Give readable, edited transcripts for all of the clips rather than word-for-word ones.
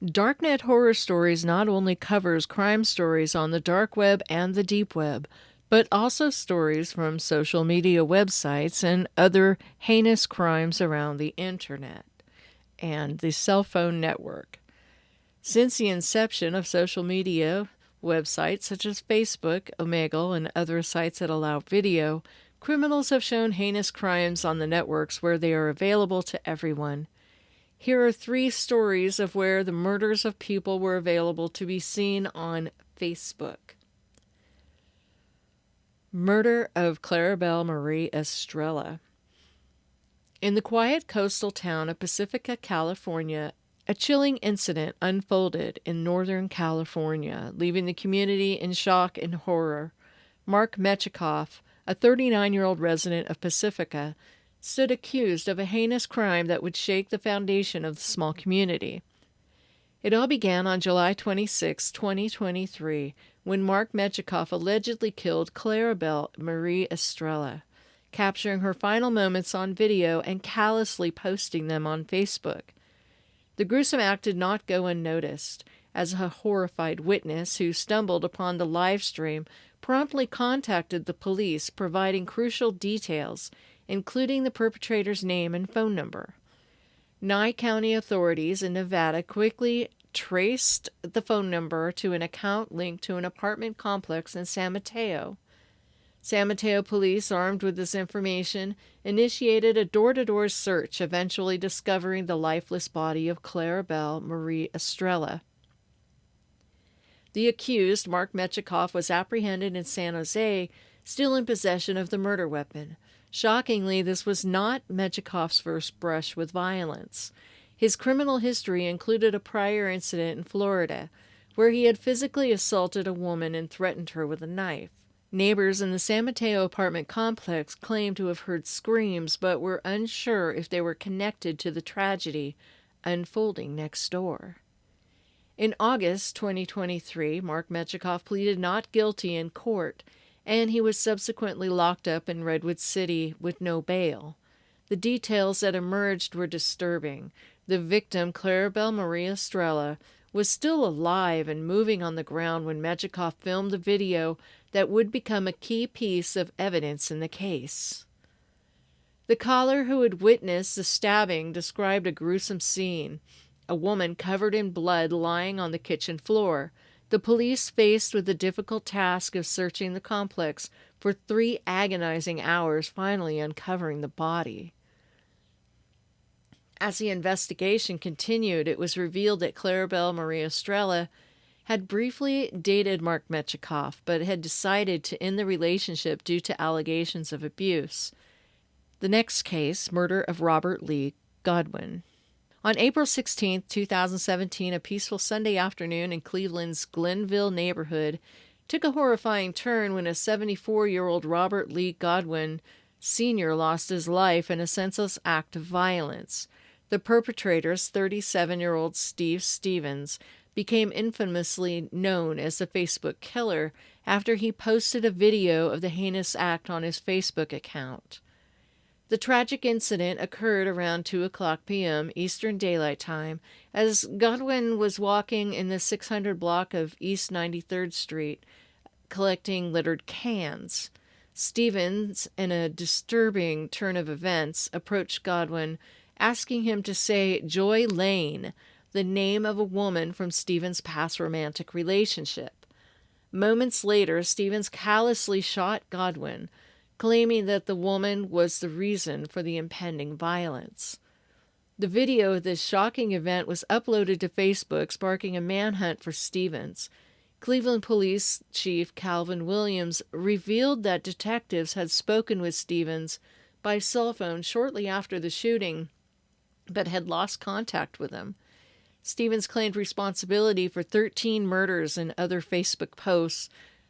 Darknet Horror Stories not only covers crime stories on the dark web and the deep web, but also stories from social media websites and other heinous crimes around the internet and the cell phone network. Since the inception of social media websites such as Facebook, Omegle, and other sites that allow video, criminals have shown heinous crimes on the networks where they are available to everyone. Here are 3 stories of where the murders of people were available to be seen on Facebook. Murder of Claribel Marie Estrella. In the quiet coastal town of Pacifica, California, a chilling incident unfolded in Northern California, leaving the community in shock and horror. Mark Metchikoff, a 39-year-old resident of Pacifica, stood accused of a heinous crime that would shake the foundation of the small community. It all began on July 26, 2023, when Mark Metchikoff allegedly killed Claribel Marie Estrella, capturing her final moments on video and callously posting them on Facebook. The gruesome act did not go unnoticed, as a horrified witness who stumbled upon the live stream promptly contacted the police, providing crucial details, including the perpetrator's name and phone number. Nye County authorities in Nevada quickly traced the phone number to an account linked to an apartment complex in San Mateo. San Mateo police, armed with this information, initiated a door-to-door search, eventually discovering the lifeless body of Claribel Marie Estrella. The accused, Mark Metchikoff, was apprehended in San Jose, still in possession of the murder weapon. Shockingly, this was not Metchikoff's first brush with violence. His criminal history included a prior incident in Florida, where he had physically assaulted a woman and threatened her with a knife. Neighbors in the San Mateo apartment complex claimed to have heard screams, but were unsure if they were connected to the tragedy unfolding next door. In August 2023, Mark Metchikoff pleaded not guilty in court, and he was subsequently locked up in Redwood City with no bail. The details that emerged were disturbing. The victim, Claribel Marie Estrella, was still alive and moving on the ground when Metchikoff filmed the video that would become a key piece of evidence in the case. The caller who had witnessed the stabbing described a gruesome scene, a woman covered in blood lying on the kitchen floor. The police, faced with the difficult task of searching the complex for 3 agonizing hours, finally uncovering the body. As the investigation continued, it was revealed that Claribel Marie Estrella had briefly dated Mark Metchikoff, but had decided to end the relationship due to allegations of abuse. The next case, murder of Robert Lee Godwin. On April 16, 2017, a peaceful Sunday afternoon in Cleveland's Glenville neighborhood took a horrifying turn when a 74-year-old Robert Lee Godwin Sr. lost his life in a senseless act of violence. The perpetrator's 37-year-old Steve Stevens became infamously known as the Facebook Killer after he posted a video of the heinous act on his Facebook account. The tragic incident occurred around 2:00 p.m. Eastern Daylight Time as Godwin was walking in the 600 block of East 93rd Street collecting littered cans. Stevens, in a disturbing turn of events, approached Godwin, asking him to say Joy Lane, the name of a woman from Stevens' past romantic relationship. Moments later, Stevens callously shot Godwin, claiming that the woman was the reason for the impending violence. The video of this shocking event was uploaded to Facebook, sparking a manhunt for Stevens. Cleveland Police Chief Calvin Williams revealed that detectives had spoken with Stevens by cell phone shortly after the shooting, but had lost contact with him. Stevens claimed responsibility for 13 murders and other Facebook posts,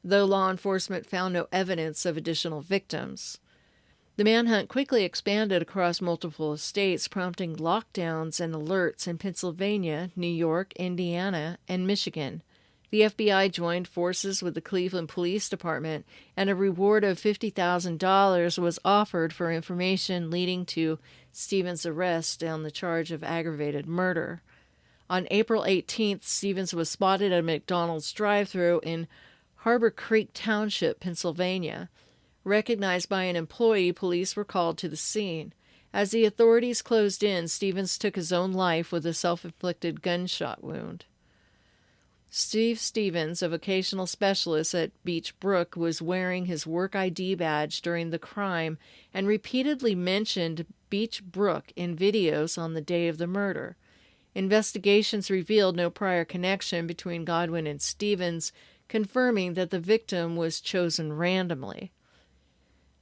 though law enforcement found no evidence of additional victims. The manhunt quickly expanded across multiple estates, prompting lockdowns and alerts in Pennsylvania, New York, Indiana, and Michigan. The FBI joined forces with the Cleveland Police Department, and a reward of $50,000 was offered for information leading to Stevens' arrest on the charge of aggravated murder. On April 18th, Stevens was spotted at a McDonald's drive-thru in Harbor Creek Township, Pennsylvania. Recognized by an employee, police were called to the scene. As the authorities closed in, Stevens took his own life with a self-inflicted gunshot wound. Steve Stevens, a vocational specialist at Beach Brook, was wearing his work ID badge during the crime and repeatedly mentioned Beach Brook in videos on the day of the murder. Investigations revealed no prior connection between Godwin and Stevens, confirming that the victim was chosen randomly.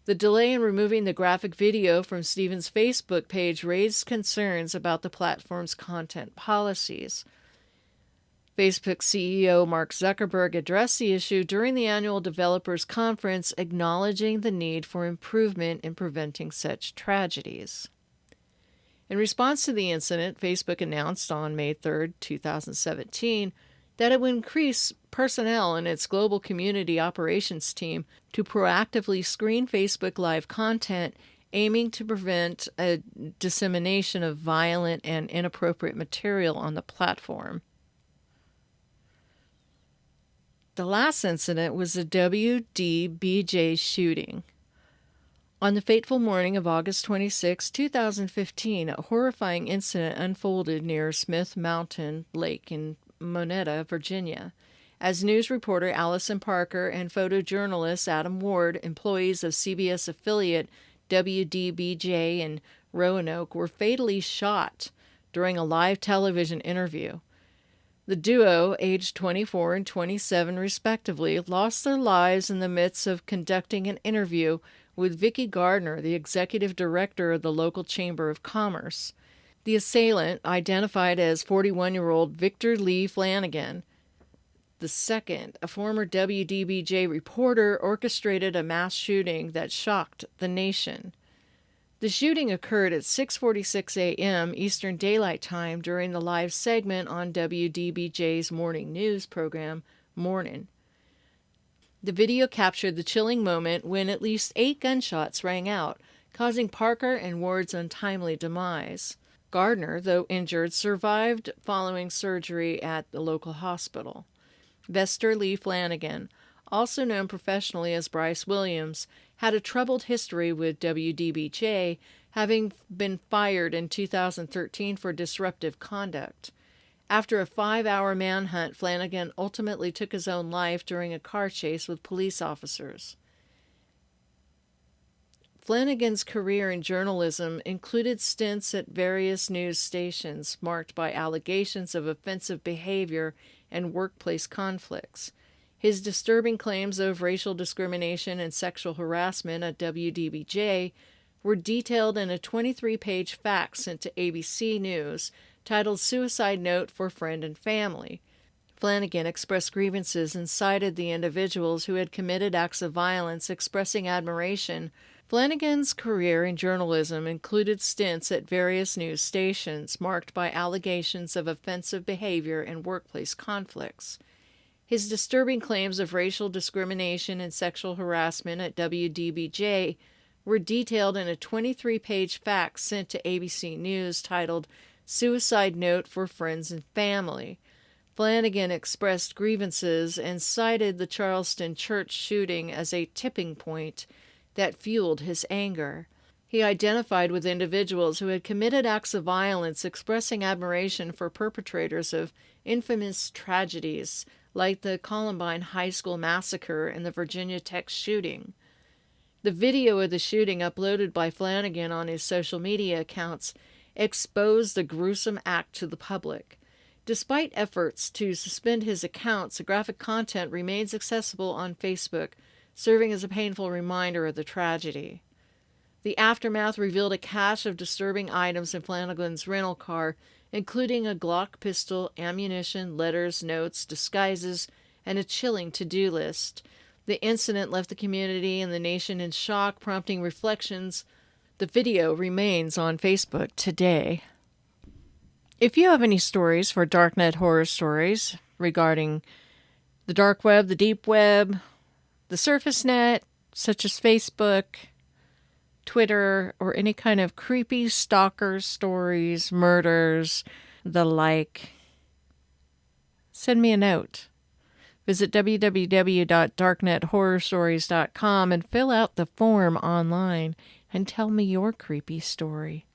The delay in removing the graphic video from Stevens' Facebook page raised concerns about the platform's content policies. Facebook CEO Mark Zuckerberg addressed the issue during the annual developers conference, acknowledging the need for improvement in preventing such tragedies. In response to the incident, Facebook announced on May 3, 2017, that it would increase personnel in its global community operations team to proactively screen Facebook Live content, aiming to prevent a dissemination of violent and inappropriate material on the platform. The last incident was the WDBJ shooting. On the fateful morning of August 26, 2015, a horrifying incident unfolded near Smith Mountain Lake in Monetta, Virginia. As news reporter Allison Parker and photojournalist Adam Ward, employees of CBS affiliate WDBJ in Roanoke, were fatally shot during a live television interview. The duo, aged 24 and 27 respectively, lost their lives in the midst of conducting an interview with Vicki Gardner, the executive director of the local Chamber of Commerce. The assailant, identified as 41-year-old Victor Lee Flanagan II, a former WDBJ reporter, orchestrated a mass shooting that shocked the nation. The shooting occurred at 6:46 a.m. Eastern Daylight Time during the live segment on WDBJ's morning news program, Mornin'. The video captured the chilling moment when at least 8 gunshots rang out, causing Parker and Ward's untimely demise. Gardner, though injured, survived following surgery at the local hospital. Vester Lee Flanagan, also known professionally as Bryce Williams, had a troubled history with WDBJ, having been fired in 2013 for disruptive conduct. After a 5-hour manhunt, Flanagan ultimately took his own life during a car chase with police officers. Flanagan's career in journalism included stints at various news stations marked by allegations of offensive behavior and workplace conflicts. His disturbing claims of racial discrimination and sexual harassment at WDBJ were detailed in a 23-page fax sent to ABC News titled Suicide Note for Friend and Family. Flanagan expressed grievances and cited the individuals who had committed acts of violence, expressing admiration. Flanagan's career in journalism included stints at various news stations marked by allegations of offensive behavior and workplace conflicts. His disturbing claims of racial discrimination and sexual harassment at WDBJ were detailed in a 23-page fax sent to ABC News titled Suicide Note for Friends and Family. Flanagan expressed grievances and cited the Charleston church shooting as a tipping point that fueled his anger. He identified with individuals who had committed acts of violence, expressing admiration for perpetrators of infamous tragedies like the Columbine High School massacre and the Virginia Tech shooting. The video of the shooting, uploaded by Flanagan on his social media accounts, exposed the gruesome act to the public. Despite efforts to suspend his accounts, the graphic content remains accessible on Facebook, serving as a painful reminder of the tragedy. The aftermath revealed a cache of disturbing items in Flanagan's rental car, including a Glock pistol, ammunition, letters, notes, disguises, and a chilling to-do list. The incident left the community and the nation in shock, prompting reflections. The video remains on Facebook today. If you have any stories for Darknet horror stories regarding the dark web, the deep web, the surface net, such as Facebook, Twitter, or any kind of creepy stalker stories, murders, the like, send me a note. Visit www.darknethorrorstories.com and fill out the form online and tell me your creepy story.